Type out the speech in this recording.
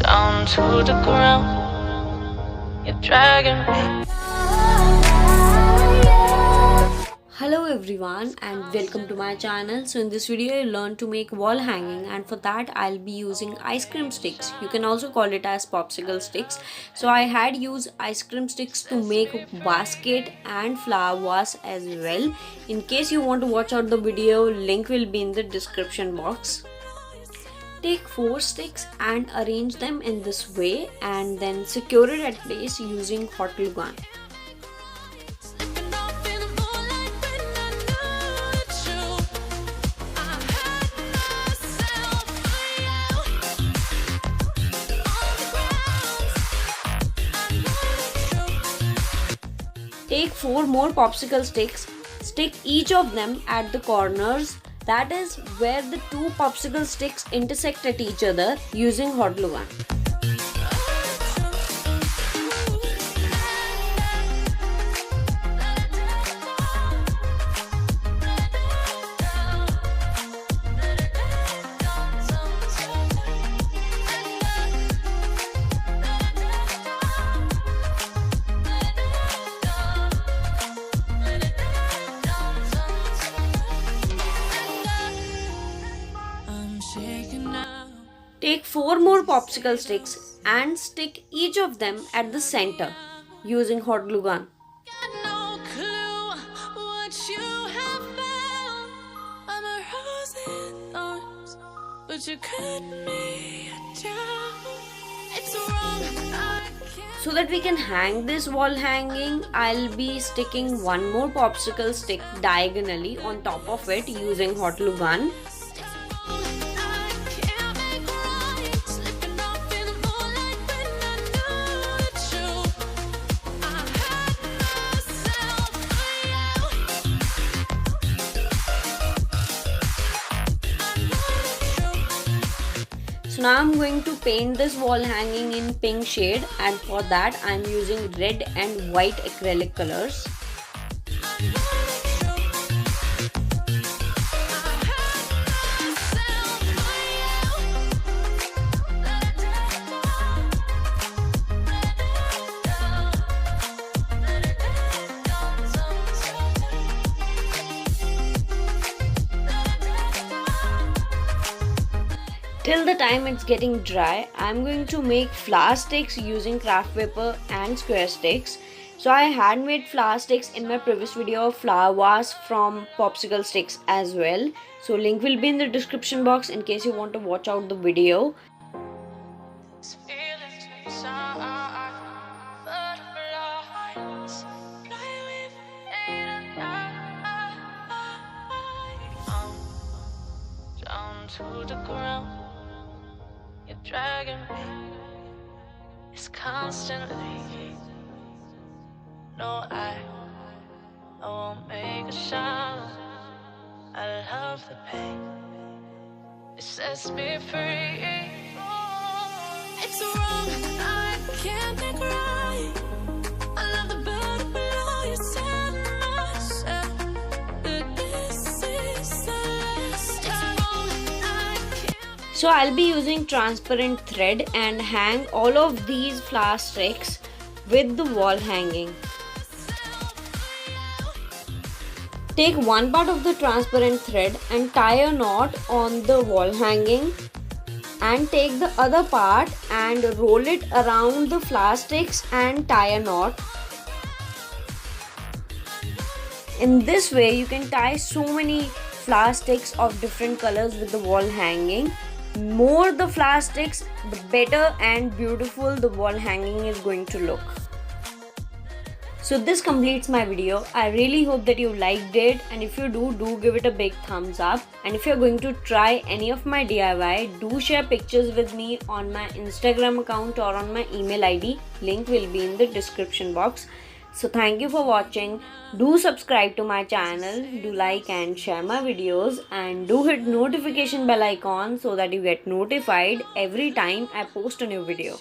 down to the ground. You're dragging me. Hello everyone and welcome to my channel. So in this video you'll learn to make wall hanging, and for that I'll be using ice cream sticks. You can also call it as popsicle sticks. So I had used ice cream sticks to make basket and flower vase as well. In case you want to watch out the video, link will be in the description box. Take 4 sticks and arrange them in this way and then secure it at place using hot glue gun. Take 4 more popsicle sticks, stick each of them at the corners, that is where the 2 popsicle sticks intersect at each other, using hot glue gun. Take 4 more popsicle sticks and stick each of them at the center using hot glue gun. No clue what you have found. I'm a rose in thorns, but you cut me down. It's wrong. So that we can hang this wall hanging, I'll be sticking 1 more popsicle stick diagonally on top of it using hot glue gun. So now I'm going to paint this wall hanging in pink shade, and for that I'm using red and white acrylic colors. Till the time it's getting dry, I'm going to make flower sticks using craft paper and square sticks. So I had made flower sticks in my previous video of flower vase from popsicle sticks as well. So link will be in the description box in case you want to watch out the video. To the ground, you're dragging me. It's constantly. No, I won't make a sound. I love the pain. It sets me free. It's wrong. I can't think right. I love the bird below you. Tell myself that this is the last time. So I'll be using transparent thread and hang all of these flower sticks with the wall hanging. Take one part of the transparent thread and tie a knot on the wall hanging, and take the other part and roll it around the flower sticks and tie a knot. In this way you can tie so many flower sticks of different colors with the wall hanging. More the flower sticks, the better and beautiful the wall hanging is going to look. So this completes my video. I really hope that you liked it, and if you do give it a big thumbs up. And if you're going to try any of my DIY, do share pictures with me on my Instagram account or on my email ID. Link will be in the description box. So thank you for watching. Do subscribe to my channel, do like and share my videos, and do hit notification bell icon so that you get notified every time I post a new video.